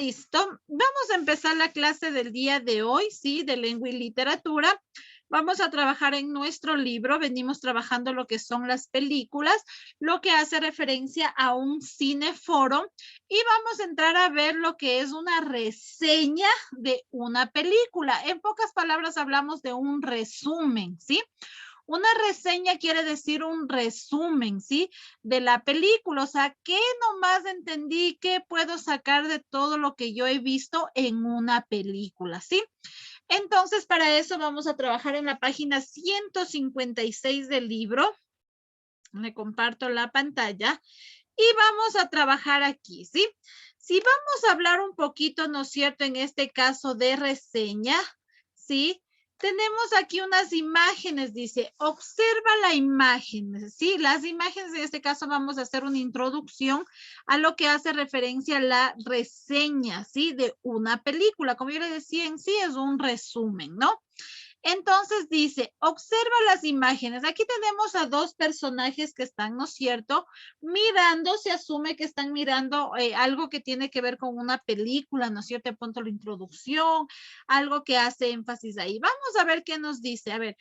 Listo. Vamos a empezar la clase del día de hoy, ¿sí? De lengua y literatura. Vamos a trabajar en nuestro libro. Venimos trabajando lo que son las películas, lo que hace referencia a un cineforo. Y vamos a entrar a ver lo que es una reseña de una película. En pocas palabras hablamos de un resumen, ¿sí? Una reseña quiere decir un resumen, ¿sí? De la película. O sea, ¿qué nomás entendí? ¿Qué puedo sacar de todo lo que yo he visto en una película, ¿sí? Entonces, para eso vamos a trabajar en la página 156 del libro. Le comparto la pantalla y vamos a trabajar aquí, ¿sí? Si vamos a hablar un poquito, ¿no es cierto? En este caso de reseña, ¿sí? Tenemos aquí unas imágenes, dice, observa la imagen, ¿sí? Las imágenes, en este caso vamos a hacer una introducción a lo que hace referencia a la reseña, ¿sí? De una película. Como yo le decía, en sí es un resumen, ¿no? Entonces dice, observa las imágenes. Aquí tenemos a dos personajes que están, ¿no es cierto? Mirando, se asume que están mirando algo que tiene que ver con una película, ¿no es cierto? De pronto la introducción, algo que hace énfasis ahí. Vamos a ver qué nos dice. A ver,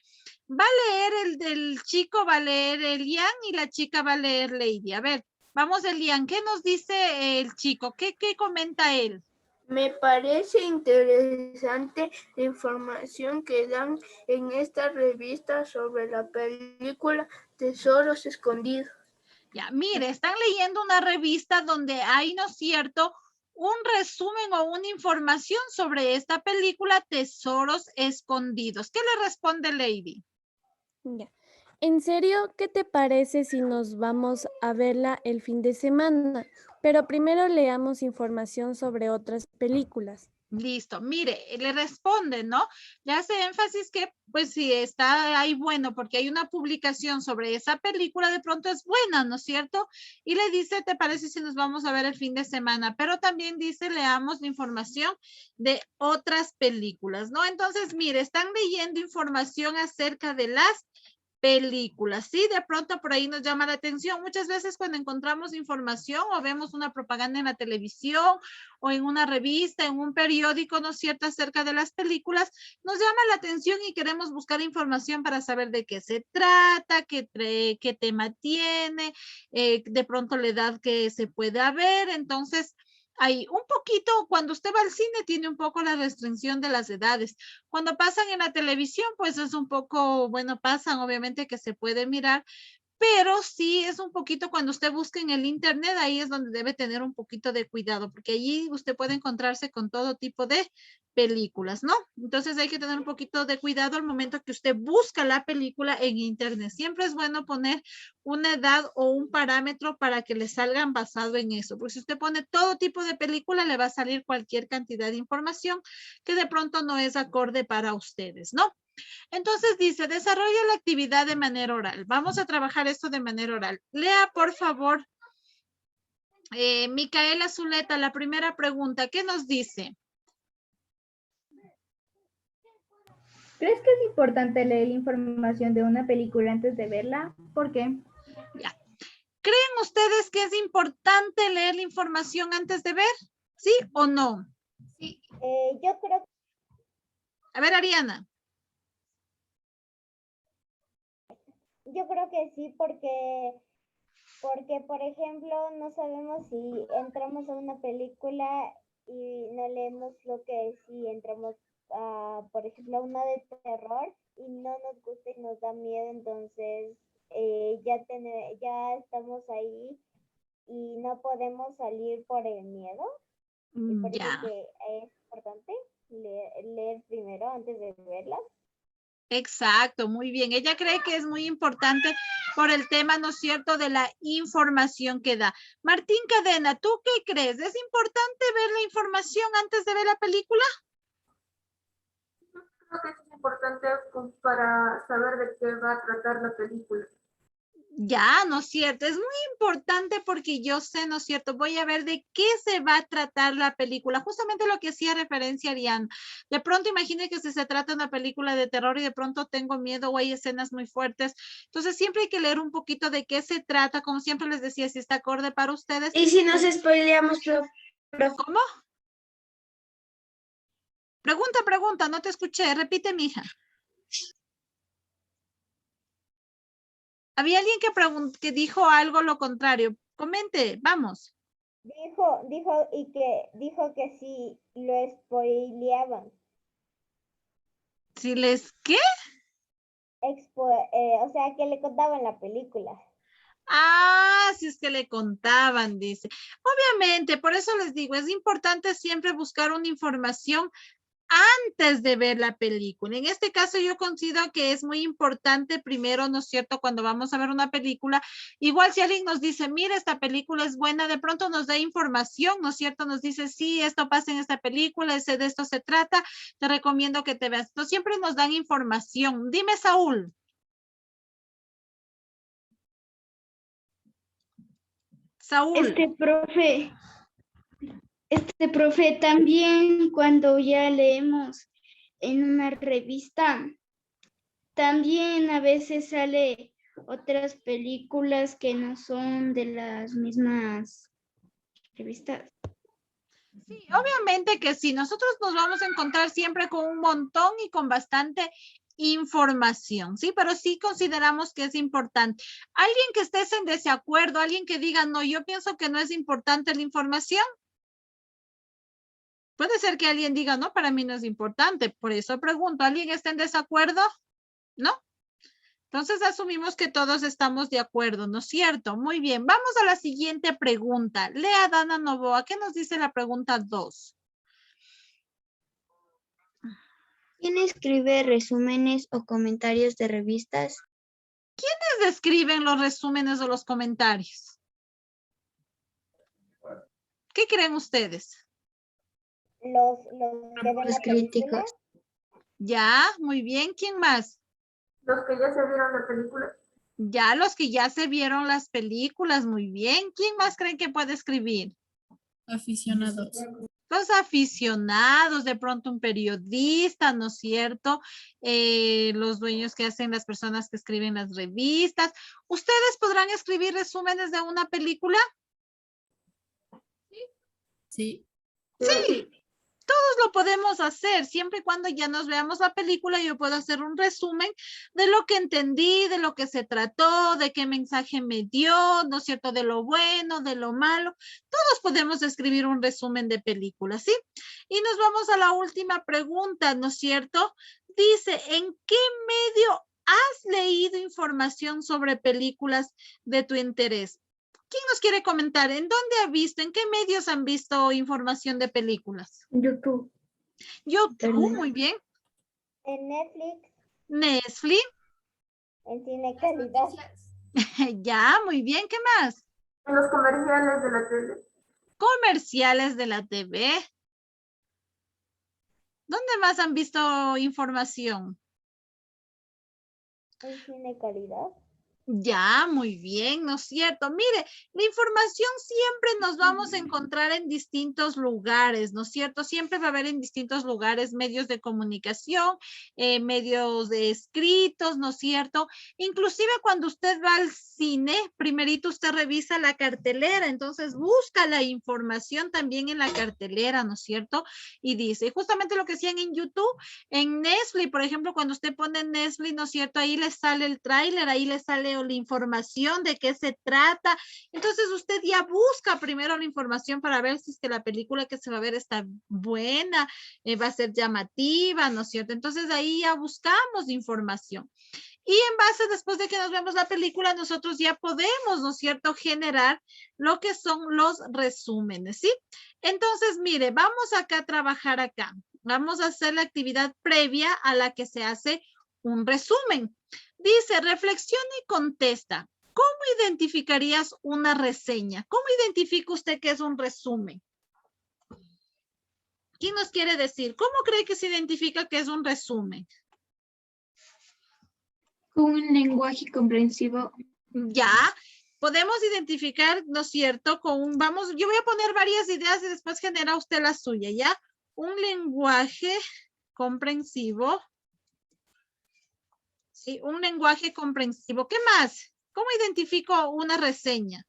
va a leer el del chico, va a leer Elian y la chica va a leer Lady. A ver, vamos Elian, ¿qué nos dice el chico? ¿Qué comenta él? Me parece interesante la información que dan en esta revista sobre la película Tesoros Escondidos. Ya, mire, están leyendo una revista donde hay, ¿no es cierto?, un resumen o una información sobre esta película Tesoros Escondidos. ¿Qué le responde Lady? Ya. ¿En serio qué te parece si nos vamos a verla el fin de semana? Pero primero leamos información sobre otras películas. Listo, mire, le responde, ¿no? Le hace énfasis que, pues, si está ahí bueno, porque hay una publicación sobre esa película, de pronto es buena, ¿no es cierto? Y le dice, ¿te parece si nos vamos a ver el fin de semana? Pero también dice, leamos la información de otras películas, ¿no? Entonces, mire, están leyendo información acerca de las películas, sí, de pronto por ahí nos llama la atención. Muchas veces cuando encontramos información o vemos una propaganda en la televisión o en una revista, en un periódico, ¿no es cierto?, acerca de las películas, nos llama la atención y queremos buscar información para saber de qué se trata, qué tema tiene, de pronto la edad que se pueda ver. Entonces, hay un poquito, cuando usted va al cine, tiene un poco la restricción de las edades. Cuando pasan en la televisión, pues es un poco, bueno, pasan obviamente que se puede mirar, pero sí es un poquito cuando usted busca en el internet, ahí es donde debe tener un poquito de cuidado, porque allí usted puede encontrarse con todo tipo de películas, ¿no? Entonces hay que tener un poquito de cuidado al momento que usted busca la película en internet. Siempre es bueno poner una edad o un parámetro para que le salgan basado en eso, porque si usted pone todo tipo de película, le va a salir cualquier cantidad de información que de pronto no es acorde para ustedes, ¿no? Entonces dice, desarrolla la actividad de manera oral. Vamos a trabajar esto de manera oral. Lea, por favor, Micaela Zuleta, la primera pregunta. ¿Qué nos dice? ¿Crees que es importante leer la información de una película antes de verla? ¿Por qué? Ya. ¿Creen ustedes que es importante leer la información antes de ver? ¿Sí o no? Sí. Yo creo A ver, Ariana. que sí, porque, por ejemplo, no sabemos si entramos a una película y no leemos lo que es, si entramos a, por ejemplo, a una de terror y no nos gusta y nos da miedo, entonces ya estamos ahí y no podemos salir por el miedo. Y por eso es Ya. que es importante leer primero antes de verlas. Exacto, muy bien. Ella cree que es muy importante por el tema, ¿no es cierto?, de la información que da. Martín Cadena, ¿tú qué crees? ¿Es importante ver la información antes de ver la película? Creo que es importante para saber de qué va a tratar la película. Ya, ¿no es cierto? Es muy importante porque yo sé, ¿no es cierto? Voy a ver de qué se va a tratar la película. Justamente lo que hacía referencia Ariane. De pronto imagine que si se trata de una película de terror y de pronto tengo miedo o hay escenas muy fuertes. Entonces siempre hay que leer un poquito de qué se trata. Como siempre les decía, si está acorde para ustedes. ¿Y si nos spoileamos, profe? ¿Cómo? Pregunta, no te escuché. Repite, mija. Había alguien que dijo algo lo contrario. Comente, vamos. Dijo que sí lo spoileaban. Si les, ¿qué? O sea, que le contaban la película. Ah, si es que le contaban, dice. Obviamente, por eso les digo, es importante siempre buscar una información antes de ver la película. En este caso yo considero que es muy importante primero, ¿no es cierto? Cuando vamos a ver una película, igual si alguien nos dice, mira, esta película es buena, de pronto nos da información, ¿no es cierto? Nos dice, sí, esto pasa en esta película, de esto se trata, te recomiendo que te veas. Entonces siempre nos dan información. Dime, Saúl. Saúl. Profe, también cuando ya leemos en una revista, también a veces sale otras películas que no son de las mismas revistas. Sí, obviamente que sí. Nosotros nos vamos a encontrar siempre con un montón y con bastante información, ¿sí? Pero sí consideramos que es importante. Alguien que esté en desacuerdo, alguien que diga, no, yo pienso que no es importante la información. Puede ser que alguien diga, no, para mí no es importante. Por eso pregunto, ¿alguien está en desacuerdo? ¿No? Entonces asumimos que todos estamos de acuerdo, ¿no es cierto? Muy bien, vamos a la siguiente pregunta. Lea, Dana Novoa, ¿qué nos dice la pregunta 2? ¿Quién escribe resúmenes o comentarios de revistas? ¿Quiénes escriben los resúmenes o los comentarios? ¿Qué creen ustedes? Los que ven la película. Críticos. Ya, muy bien. ¿Quién más? Los que ya se vieron la película. Ya, los que ya se vieron las películas, muy bien. ¿Quién más creen que puede escribir? Aficionados. Los aficionados, de pronto un periodista, ¿no es cierto? Los dueños que hacen las personas que escriben las revistas. ¿Ustedes podrán escribir resúmenes de una película? Sí. Sí. Todos lo podemos hacer, siempre y cuando ya nos veamos la película, yo puedo hacer un resumen de lo que entendí, de lo que se trató, de qué mensaje me dio, ¿no es cierto? De lo bueno, de lo malo. Todos podemos escribir un resumen de películas, ¿sí? Y nos vamos a la última pregunta, ¿no es cierto? Dice, ¿en qué medio has leído información sobre películas de tu interés? ¿Quién nos quiere comentar? ¿En dónde ha visto? ¿En qué medios han visto información de películas? YouTube. YouTube, muy bien. En Netflix. Netflix. En Cine Calidad. Ya, muy bien. ¿Qué más? En los comerciales de la tele. Comerciales de la TV. ¿Dónde más han visto información? En Cine Calidad. Ya, muy bien, ¿no es cierto? Mire, la información siempre nos vamos a encontrar en distintos lugares, ¿no es cierto? Siempre va a haber en distintos lugares medios de comunicación, medios de escritos, ¿no es cierto? Inclusive cuando usted va al cine, primerito usted revisa la cartelera, entonces busca la información también en la cartelera, ¿no es cierto? Y dice, justamente lo que hacían en YouTube, en Netflix, por ejemplo, cuando usted pone Netflix, ¿no es cierto? Ahí le sale el tráiler, ahí le sale la información de qué se trata. Entonces usted ya busca primero la información para ver si es que la película que se va a ver está buena, va a ser llamativa, ¿no es cierto? Entonces ahí ya buscamos información. Y en base, después de que nos vemos la película, nosotros ya podemos, ¿no es cierto?, generar lo que son los resúmenes, ¿sí? Entonces, mire, vamos acá a trabajar acá. Vamos a hacer la actividad previa a la que se hace un resumen. Dice, reflexiona y contesta. ¿Cómo identificarías una reseña? ¿Cómo identifica usted que es un resumen? ¿Quién nos quiere decir? ¿Cómo cree que se identifica que es un resumen? Con un lenguaje comprensivo. Ya, podemos identificar, ¿no es cierto? Vamos, yo voy a poner varias ideas y después genera usted la suya, ¿ya? Un lenguaje comprensivo. Sí, un lenguaje comprensivo. ¿Qué más? ¿Cómo identifico una reseña?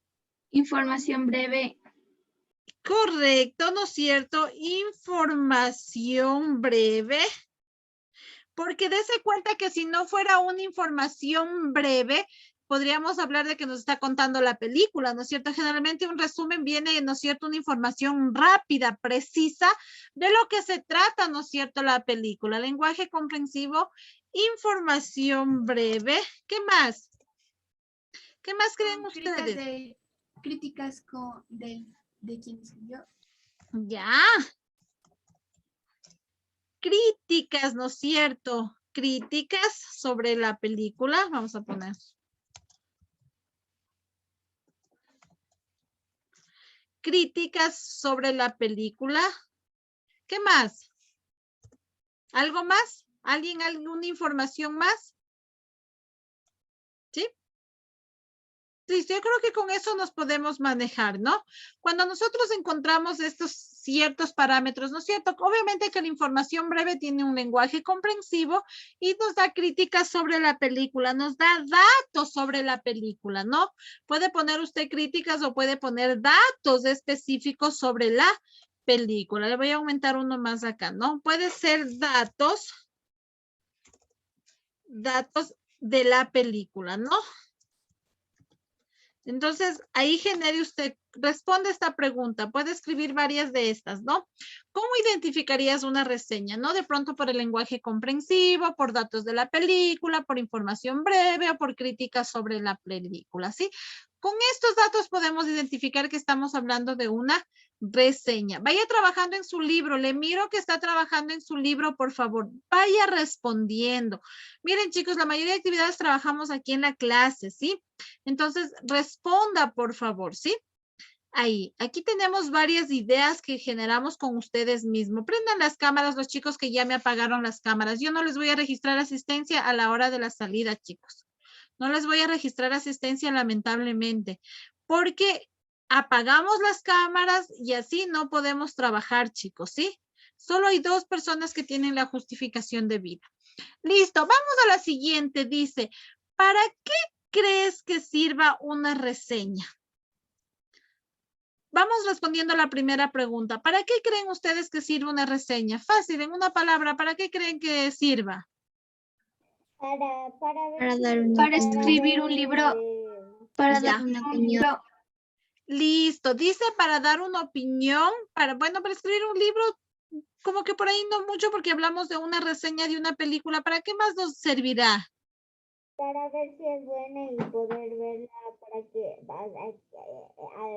Información breve. Correcto, ¿no es cierto? Información breve. Porque dése cuenta que si no fuera una información breve, podríamos hablar de que nos está contando la película, ¿no es cierto? Generalmente un resumen viene, ¿no es cierto? Una información rápida, precisa de lo que se trata, ¿no es cierto? La película, lenguaje comprensivo, información breve. ¿Qué más? ¿Qué más creen ustedes? Críticas de quién escribió. Ya. Críticas, ¿no es cierto? Críticas sobre la película. Vamos a poner. Críticas sobre la película. ¿Qué más? ¿Algo más? ¿Alguien, alguna información más? ¿Sí? Sí, yo creo que con eso nos podemos manejar, ¿no? Cuando nosotros encontramos estos ciertos parámetros, ¿no es cierto? Obviamente que la información breve tiene un lenguaje comprensivo y nos da críticas sobre la película, nos da datos sobre la película, ¿no? Puede poner usted críticas o puede poner datos específicos sobre la película. Le voy a aumentar uno más acá, ¿no? Puede ser datos de la película, ¿no? Entonces, ahí genere usted, responde esta pregunta, puede escribir varias de estas, ¿no? ¿Cómo identificarías una reseña, no? De pronto por el lenguaje comprensivo, por datos de la película, por información breve o por críticas sobre la película, ¿sí? Con estos datos podemos identificar que estamos hablando de una reseña. Vaya trabajando en su libro, le miro que está trabajando en su libro, por favor, vaya respondiendo. Miren, chicos, la mayoría de actividades trabajamos aquí en la clase, ¿sí? Entonces, responda, por favor, ¿sí? Ahí, aquí tenemos varias ideas que generamos con ustedes mismos. Prendan las cámaras, los chicos que ya me apagaron las cámaras. Yo no les voy a registrar asistencia a la hora de la salida, chicos. No les voy a registrar asistencia, lamentablemente, porque apagamos las cámaras y así no podemos trabajar, chicos, ¿sí? Solo hay 2 personas que tienen la justificación de vida. Listo, vamos a la siguiente. Dice, ¿para qué crees que sirva una reseña? Vamos respondiendo a la primera pregunta. ¿Para qué creen ustedes que sirve una reseña? Fácil, en una palabra, ¿para qué creen que sirva? Para escribir un libro, para Ya. dar una opinión. Listo, dice para dar una opinión, para escribir un libro, como que por ahí no mucho porque hablamos de una reseña de una película. ¿Para qué más nos servirá? Para ver si es buena y poder verla para que...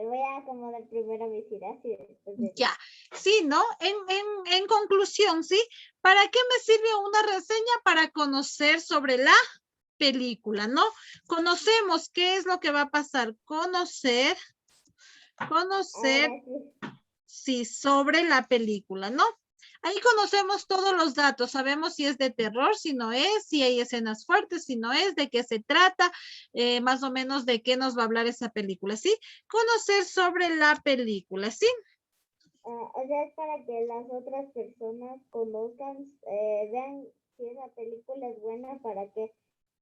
voy a acomodar primero mis ideas y después... Ya, sí, ¿no? En conclusión, ¿sí? ¿Para qué me sirve una reseña? Para conocer sobre la película, ¿no? Conocemos qué es lo que va a pasar. Conocer, sí, sobre la película, ¿no? Ahí conocemos todos los datos, sabemos si es de terror, si no es, si hay escenas fuertes, si no es, de qué se trata, más o menos de qué nos va a hablar esa película, ¿sí? Conocer sobre la película, ¿sí? O sea, es para que las otras personas conozcan, vean si esa película es buena para que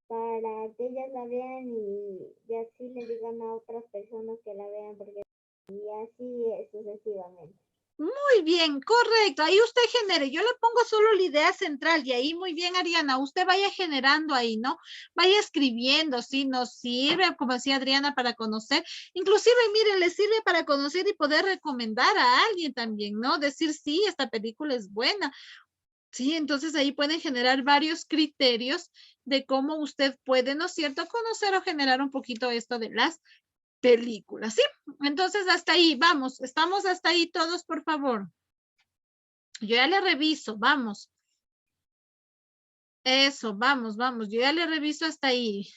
ellas la vean y así le digan a otras personas que la vean, porque y así sucesivamente. Muy bien, correcto. Ahí usted genere. Yo le pongo solo la idea central y ahí muy bien, Ariana. Usted vaya generando ahí, ¿no? Vaya escribiendo, sí, nos sirve, como decía Adriana, para conocer. Inclusive, miren, le sirve para conocer y poder recomendar a alguien también, ¿no? Decir, sí, esta película es buena. Sí, entonces ahí pueden generar varios criterios de cómo usted puede, ¿no es cierto?, conocer o generar un poquito esto de las películas, ¿sí? Entonces, hasta ahí, vamos, estamos hasta ahí todos, por favor. Yo ya le reviso, vamos. Eso, vamos, yo ya le reviso hasta ahí.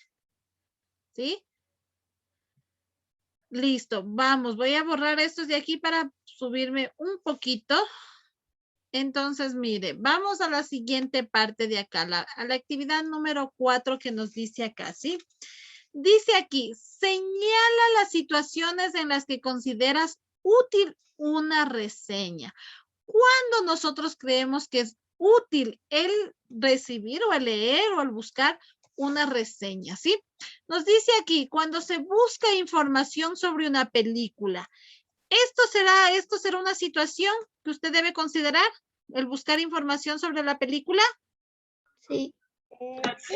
¿Sí? Listo, vamos, voy a borrar estos de aquí para subirme un poquito. Entonces, mire, vamos a la siguiente parte de acá, a la actividad número 4 que nos dice acá, ¿sí? Dice aquí, señala las situaciones en las que consideras útil una reseña. ¿Cuándo nosotros creemos que es útil el recibir o el leer o el buscar una reseña, ¿sí? Nos dice aquí, cuando se busca información sobre una película, ¿Esto será una situación que usted debe considerar? ¿El buscar información sobre la película? Sí.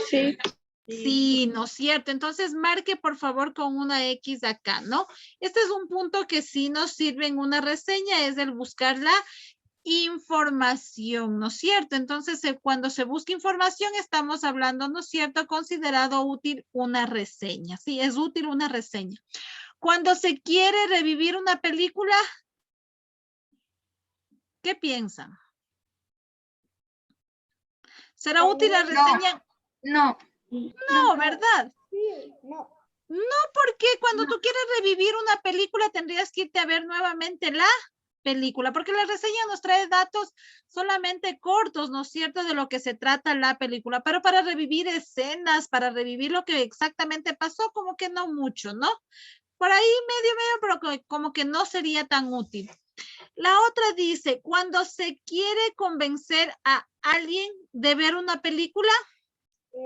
Sí. Sí, ¿no es cierto? Entonces marque por favor con una X acá, ¿no? Este es un punto que sí nos sirve en una reseña, es el buscar la información, ¿no es cierto? Entonces, cuando se busca información, estamos hablando, ¿no es cierto? Considerado útil una reseña. Sí, es útil una reseña. Cuando se quiere revivir una película, ¿qué piensan? ¿Será útil la reseña? No. No, ¿verdad? Sí, no. Porque cuando tú quieres revivir una película, tendrías que irte a ver nuevamente la película, porque la reseña nos trae datos solamente cortos, ¿no es cierto?, de lo que se trata la película, pero para revivir escenas, para revivir lo que exactamente pasó, como que no mucho, ¿no? Por ahí medio, pero como que no sería tan útil. La otra dice, cuando se quiere convencer a alguien de ver una película,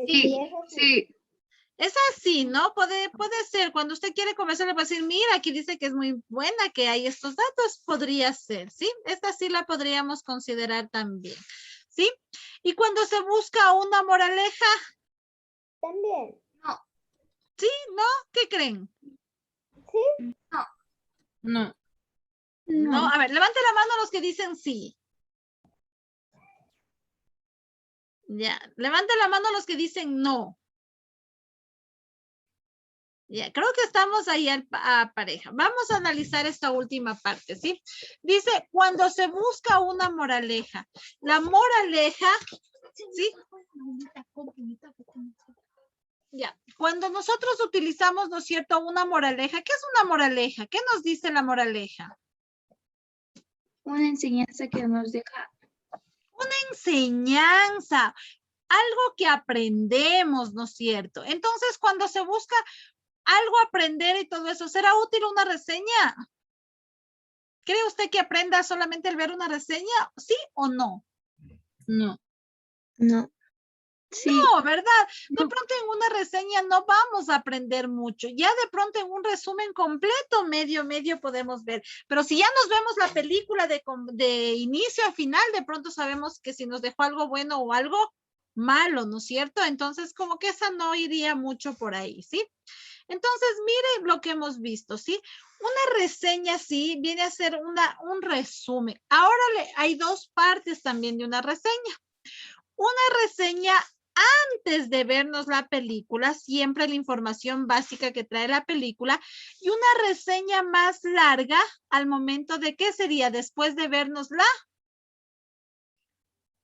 Sí, eso sí. es así, ¿no? Puede ser. Cuando usted quiere conversar, le puede decir, mira, aquí dice que es muy buena, que hay estos datos. Podría ser, ¿sí? Esta sí la podríamos considerar también, ¿sí? Y cuando se busca una moraleja, También. ¿sí? ¿No? ¿Qué creen? Sí. No. No. A ver, levante la mano los que dicen sí. Ya, levante la mano los que dicen no. Ya, creo que estamos ahí a pareja. Vamos a analizar esta última parte, ¿sí? Dice, cuando se busca una moraleja. La moraleja, ¿sí? Ya, cuando nosotros utilizamos, ¿no es cierto?, una moraleja. ¿Qué es una moraleja? ¿Qué nos dice la moraleja? Una enseñanza que nos deja. Una enseñanza, algo que aprendemos, ¿no es cierto? Entonces, cuando se busca algo aprender y todo eso, ¿será útil una reseña? ¿Cree usted que aprenda solamente al ver una reseña? ¿Sí o no? No. No. Sí. No, ¿verdad? De pronto en una reseña no vamos a aprender mucho. Ya de pronto en un resumen completo, medio podemos ver. Pero si ya nos vemos la película de inicio a final, de pronto sabemos que si nos dejó algo bueno o algo malo, ¿no es cierto? Entonces como que esa no iría mucho por ahí, ¿sí? Entonces, mire lo que hemos visto, ¿sí? Una reseña, sí, viene a ser un resumen. Ahora hay dos partes también de una reseña. Una reseña antes de vernos la película, siempre la información básica que trae la película, y una reseña más larga al momento de qué sería después de vernos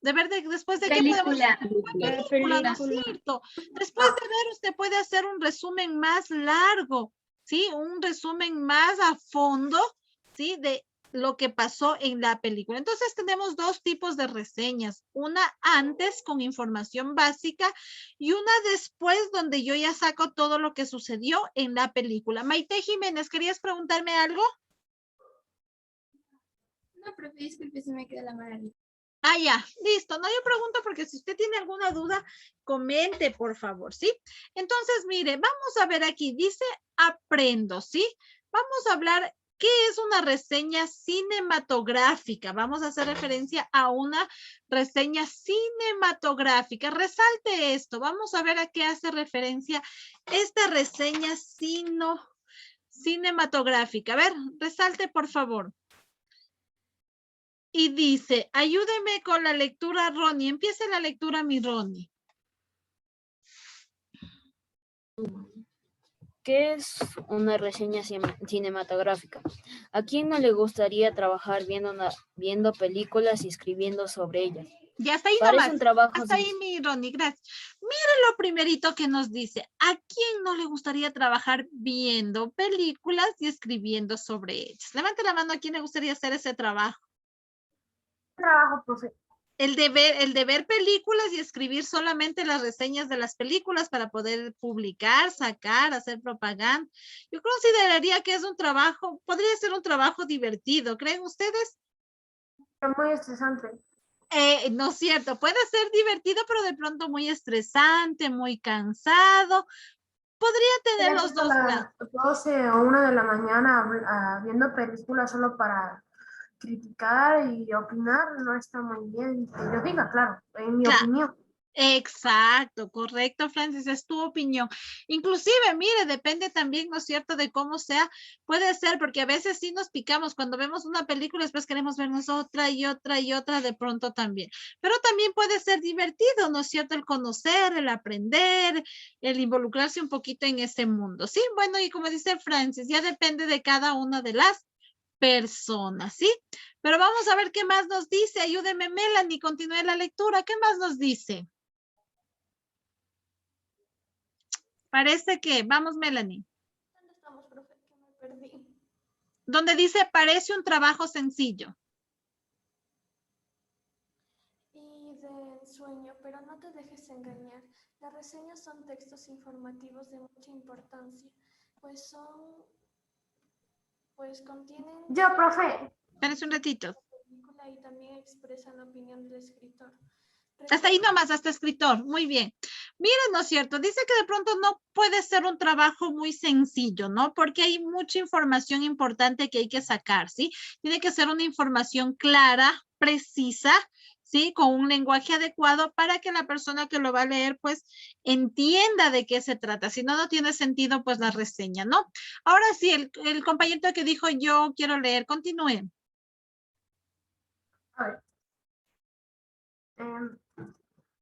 después de qué podemos Película. la película, ¿no es cierto? Después de ver, usted puede hacer un resumen más largo, ¿sí? Un resumen más a fondo, ¿sí? De lo que pasó en la película. Entonces tenemos dos tipos de reseñas, una antes con información básica y una después donde yo ya saco todo lo que sucedió en la película. Maite Jiménez, ¿querías preguntarme algo? No, profe, disculpe, se me queda la mano. Ah, ya, listo. No, yo pregunto porque si usted tiene alguna duda, comente, por favor, ¿sí? Entonces, mire, vamos a ver aquí, dice aprendo, ¿sí? Vamos a hablar, ¿qué es una reseña cinematográfica? Vamos a hacer referencia a una reseña cinematográfica. Resalte esto, vamos a ver a qué hace referencia esta reseña cinematográfica. A ver, resalte, por favor. Y dice, ayúdeme con la lectura, Ronnie. Empiece la lectura, mi Ronnie. ¿Qué es una reseña cinematográfica? ¿A quién no le gustaría trabajar viendo películas y escribiendo sobre ellas? Ya está ahí Parece nomás. un trabajo Hasta ahí, mi Ronnie, gracias. Mire lo primerito que nos dice. ¿A quién no le gustaría trabajar viendo películas y escribiendo sobre ellas? Levante la mano a quién le gustaría hacer ese trabajo. Trabajo, profe. El de ver películas y escribir solamente las reseñas de las películas para poder publicar, sacar, hacer propaganda. Yo consideraría que es un trabajo, podría ser un trabajo divertido, ¿creen ustedes? Es muy estresante. No es cierto, puede ser divertido, pero de pronto muy estresante, muy cansado. podría tener los dos a planos. las 12 o 1 de la mañana viendo películas solo para criticar y opinar no está muy bien. Que yo diga, claro, en mi opinión. Exacto, correcto, Francis, es tu opinión. Inclusive, mire, depende también, ¿no es cierto?, de cómo sea. Puede ser, porque a veces sí nos picamos cuando vemos una película, después queremos vernos otra y otra y otra de pronto también. Pero también puede ser divertido, ¿no es cierto?, el conocer, el aprender, el involucrarse un poquito en ese mundo, ¿sí? Bueno, y como dice Francis, ya depende de cada una de las personas, ¿sí? Pero vamos a ver qué más nos dice. Ayúdeme, Melanie, continúe la lectura. ¿Qué más nos dice? Parece que, vamos, Melanie. ¿Dónde estamos, profe? Que me perdí. Donde dice, parece un trabajo sencillo. Y de ensueño, pero no te dejes engañar. Las reseñas son textos informativos de mucha importancia, pues contienen... Yo, profe. Espérense un ratito. Y también expresan la opinión del escritor. Hasta ahí nomás, hasta escritor. Muy bien. Miren, ¿no es cierto? Dice que de pronto no puede ser un trabajo muy sencillo, ¿no? Porque hay mucha información importante que hay que sacar, ¿sí? Tiene que ser una información clara, precisa, ¿sí? Con un lenguaje adecuado para que la persona que lo va a leer, pues, entienda de qué se trata. Si no, no tiene sentido, pues, la reseña, ¿no? Ahora sí, el compañero que dijo, yo quiero leer, continúe. A ver.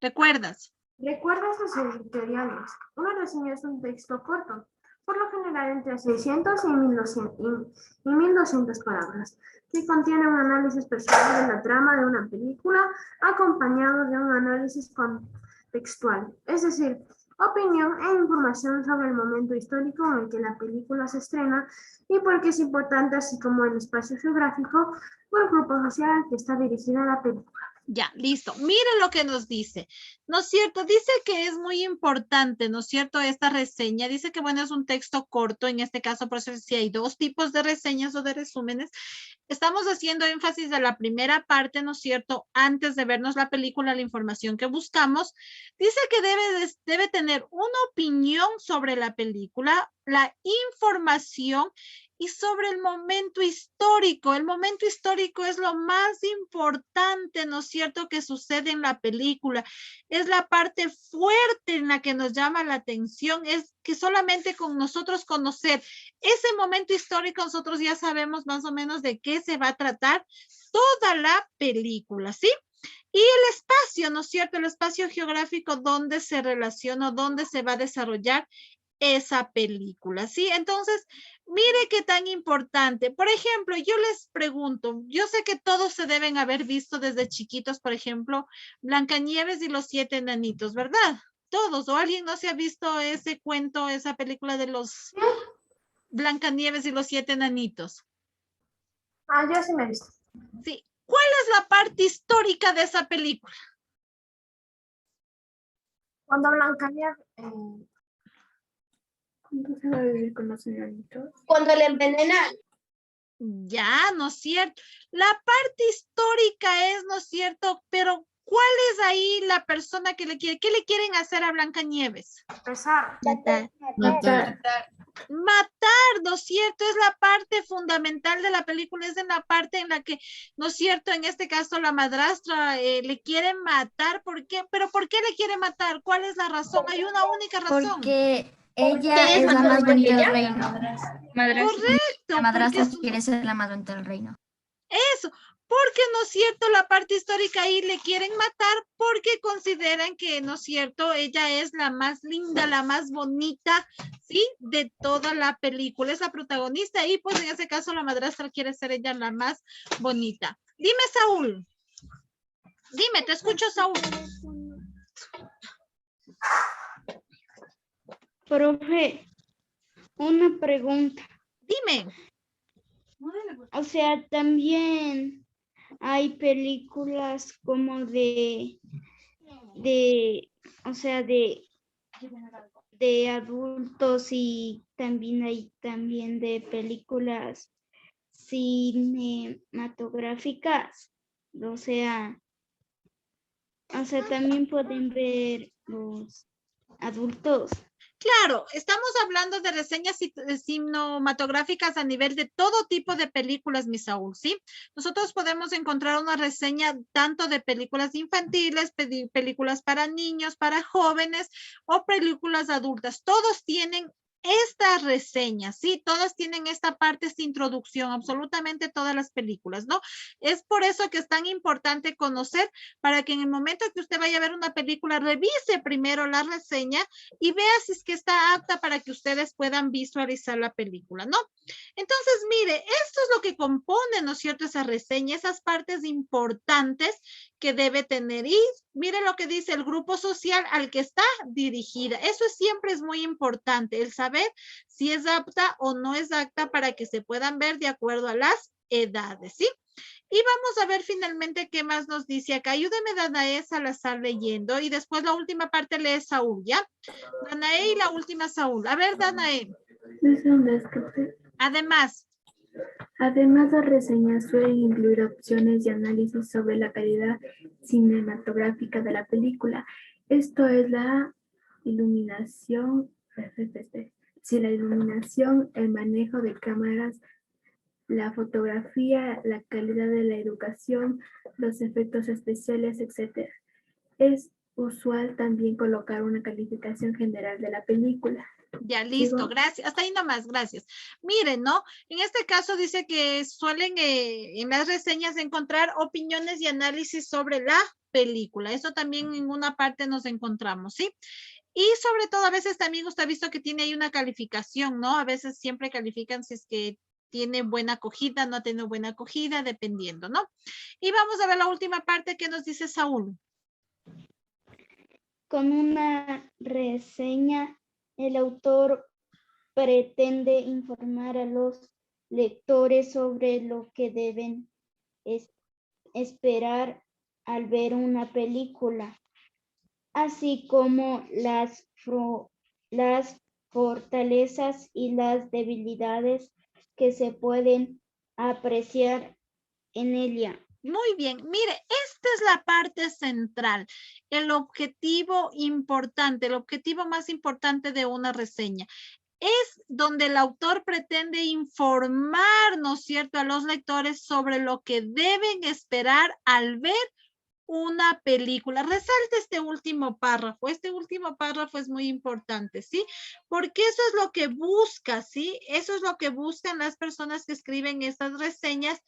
¿Recuerdas? ¿Recuerdas los editoriales? Una reseña es un texto corto, por lo general entre 600 y 1200 palabras, que contiene un análisis personal de la trama de una película acompañado de un análisis contextual, es decir, opinión e información sobre el momento histórico en el que la película se estrena y por qué es importante, así como el espacio geográfico o el grupo social al que está dirigida la película. Ya, listo. Miren lo que nos dice. ¿No es cierto? Dice que es muy importante, ¿no es cierto? Esta reseña. Dice que, bueno, es un texto corto. En este caso, por eso si hay dos tipos de reseñas o de resúmenes. Estamos haciendo énfasis de la primera parte, ¿no es cierto? Antes de vernos la película, la información que buscamos. Dice que debe tener una opinión sobre la película, la información y sobre el momento histórico. El momento histórico es lo más importante, ¿no es cierto?, que sucede en la película. Es la parte fuerte en la que nos llama la atención. Es que solamente con nosotros conocer ese momento histórico, nosotros ya sabemos más o menos de qué se va a tratar toda la película, ¿sí? Y el espacio, ¿no es cierto? El espacio geográfico donde se relaciona, donde se va a desarrollar esa película, ¿sí? Entonces, mire qué tan importante. Por ejemplo, yo les pregunto, yo sé que todos se deben haber visto desde chiquitos, por ejemplo, Blancanieves y los 7 enanitos, ¿verdad? Todos, o alguien no se ha visto ese cuento, esa película de los Blancanieves y los 7 enanitos. Yo sí me he visto. Sí. ¿Cuál es la parte histórica de esa película? Cuando Blancanieves... ¿Cuándo se va a vivir con los enanitos? Cuando le envenenan. Ya, ¿no es cierto? La parte histórica es, ¿no es cierto? Pero, ¿cuál es ahí la persona que qué le quieren hacer a Blancanieves? Matar. Matar, ¿no es cierto? Es la parte fundamental de la película, es en la parte en la que, ¿no es cierto? En este caso la madrastra le quiere matar. ¿Por qué? ¿Pero por qué le quiere matar? ¿Cuál es la razón? Hay una única razón. Porque ella es la más bonita del reino. Correcto. La madrastra porque quiere ser la más bonita del reino. Eso, porque no es cierto, la parte histórica ahí le quieren matar porque consideran que, no es cierto, ella es la más linda, la más bonita, ¿sí? De toda la película, es la protagonista y pues en ese caso la madrastra quiere ser ella la más bonita. Dime, Saúl. Dime, te escucho, Saúl. Profe, una pregunta. Dime. O sea, también hay películas como de adultos y también hay de películas cinematográficas. O sea, también pueden ver los adultos. Claro, estamos hablando de reseñas cinematográficas a nivel de todo tipo de películas, mi Saúl, ¿sí? Nosotros podemos encontrar una reseña tanto de películas infantiles, películas para niños, para jóvenes o películas adultas. Todos tienen estas reseñas, ¿sí? Todas tienen esta parte, esta introducción, absolutamente todas las películas, ¿no? Es por eso que es tan importante conocer para que en el momento que usted vaya a ver una película, revise primero la reseña y vea si es que está apta para que ustedes puedan visualizar la película, ¿no? Entonces, mire, esto es lo que compone, ¿no es cierto?, esa reseña, esas partes importantes que debe tener. Y mire lo que dice el grupo social al que está dirigida. Eso siempre es muy importante, el saber si es apta o no es apta para que se puedan ver de acuerdo a las edades, ¿sí? Y vamos a ver finalmente qué más nos dice acá. Ayúdeme, Danae Salazar, leyendo. Y después la última parte lee Saúl, ¿ya? Danae y la última Saúl. A ver, Danae. Además, las reseñas suelen incluir opciones de análisis sobre la calidad cinematográfica de la película. Esto es la iluminación, el manejo de cámaras, la fotografía, la calidad de la educación, los efectos especiales, etc. Es usual también colocar una calificación general de la película. Ya, listo, gracias. Hasta ahí nomás, gracias. Miren, ¿no? En este caso dice que suelen en las reseñas encontrar opiniones y análisis sobre la película. Eso también en una parte nos encontramos, ¿sí? Y sobre todo a veces también usted ha visto que tiene ahí una calificación, ¿no? A veces siempre califican si es que tiene buena acogida, no tiene buena acogida, dependiendo, ¿no? Y vamos a ver la última parte que nos dice Saúl. Con una reseña, el autor pretende informar a los lectores sobre lo que deben esperar al ver una película, así como las fortalezas y las debilidades que se pueden apreciar en ella. Muy bien, mire, esta es la parte central, el objetivo importante, el objetivo más importante de una reseña. Es donde el autor pretende informar, ¿no es cierto?, a los lectores sobre lo que deben esperar al ver una película. Resalte este último párrafo es muy importante, ¿sí? Porque eso es lo que busca, ¿sí? Eso es lo que buscan las personas que escriben estas reseñas,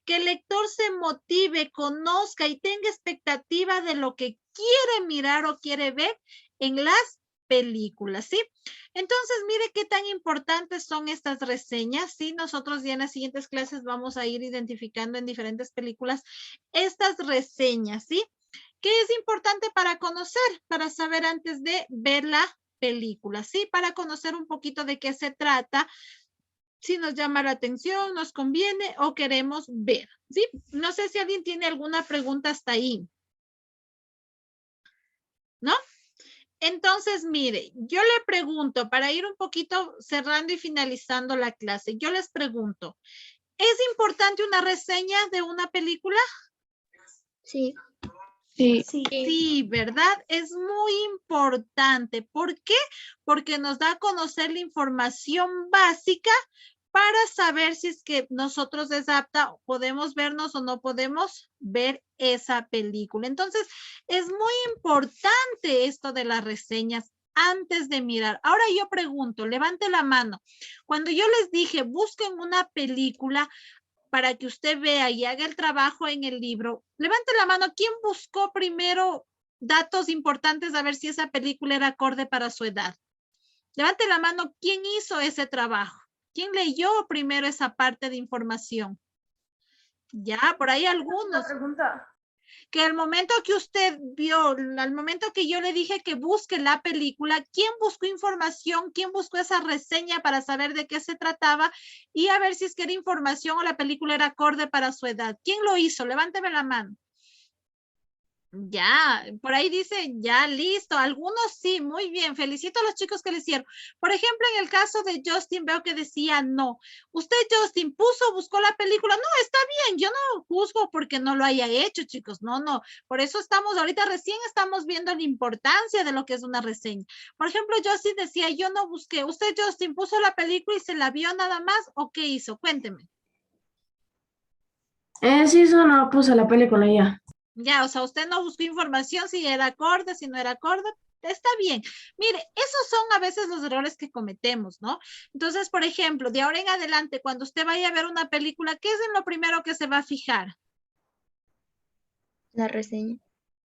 que el lector se motive, conozca y tenga expectativa de lo que quiere mirar o quiere ver en las películas, ¿sí? Entonces, mire qué tan importantes son estas reseñas, ¿sí? Nosotros ya en las siguientes clases vamos a ir identificando en diferentes películas estas reseñas, ¿sí? ¿Qué es importante para conocer, para saber antes de ver la película, ¿sí? Para conocer un poquito de qué se trata, si nos llama la atención, nos conviene o queremos ver, ¿sí? No sé si alguien tiene alguna pregunta hasta ahí. ¿No? Entonces, mire, yo le pregunto, para ir un poquito cerrando y finalizando la clase, yo les pregunto, ¿es importante una reseña de una película? Sí. Sí. Sí, ¿verdad? Es muy importante. ¿Por qué? Porque nos da a conocer la información básica para saber si es que nosotros es apta, podemos vernos o no podemos ver esa película. Entonces, es muy importante esto de las reseñas antes de mirar. Ahora yo pregunto, levante la mano. Cuando yo les dije, busquen una película para que usted vea y haga el trabajo en el libro, levante la mano. ¿Quién buscó primero datos importantes a ver si esa película era acorde para su edad? Levante la mano. ¿Quién hizo ese trabajo? ¿Quién leyó primero esa parte de información? Ya, por ahí algunos. Que al momento que usted vio, al momento que yo le dije que busque la película, ¿quién buscó información? ¿Quién buscó esa reseña para saber de qué se trataba? Y a ver si es que era información o la película era acorde para su edad. ¿Quién lo hizo? Levánteme la mano. Ya, por ahí dice, ya listo. Algunos sí, muy bien. Felicito a los chicos que lo hicieron. Por ejemplo, en el caso de Justin, veo que decía no. Usted, Justin, buscó la película. No, está bien, yo no juzgo porque no lo haya hecho, chicos. No, no. Por eso ahorita recién estamos viendo la importancia de lo que es una reseña. Por ejemplo, Justin decía, yo no busqué. Usted, Justin, puso la película y se la vio nada más, ¿o qué hizo? Cuénteme. Sí, eso no puse la película ya. Ya, o sea, usted no buscó información si era acorde, si no era acorde, está bien. Mire, esos son a veces los errores que cometemos, ¿no? Entonces, por ejemplo, de ahora en adelante, cuando usted vaya a ver una película, ¿qué es en lo primero que se va a fijar? La reseña.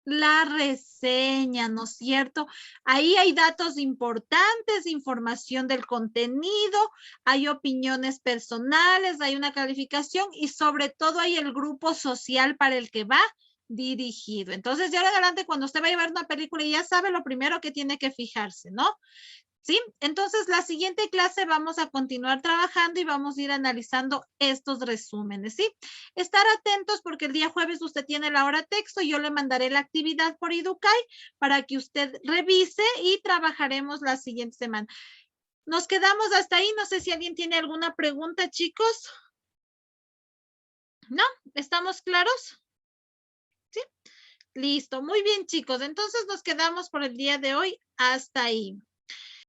La reseña, ¿no es cierto? Ahí hay datos importantes, información del contenido, hay opiniones personales, hay una calificación y sobre todo hay el grupo social para el que va dirigido. Entonces, de ahora en adelante, cuando usted va a ver una película, ya sabe lo primero que tiene que fijarse, ¿no? ¿Sí? Entonces, la siguiente clase vamos a continuar trabajando y vamos a ir analizando estos resúmenes, ¿sí? Estar atentos porque el día jueves usted tiene la hora texto, yo le mandaré la actividad por Educay para que usted revise y trabajaremos la siguiente semana. Nos quedamos hasta ahí, no sé si alguien tiene alguna pregunta, chicos. ¿No? ¿Estamos claros? ¿Sí? Listo, muy bien, chicos. Entonces nos quedamos por el día de hoy hasta ahí.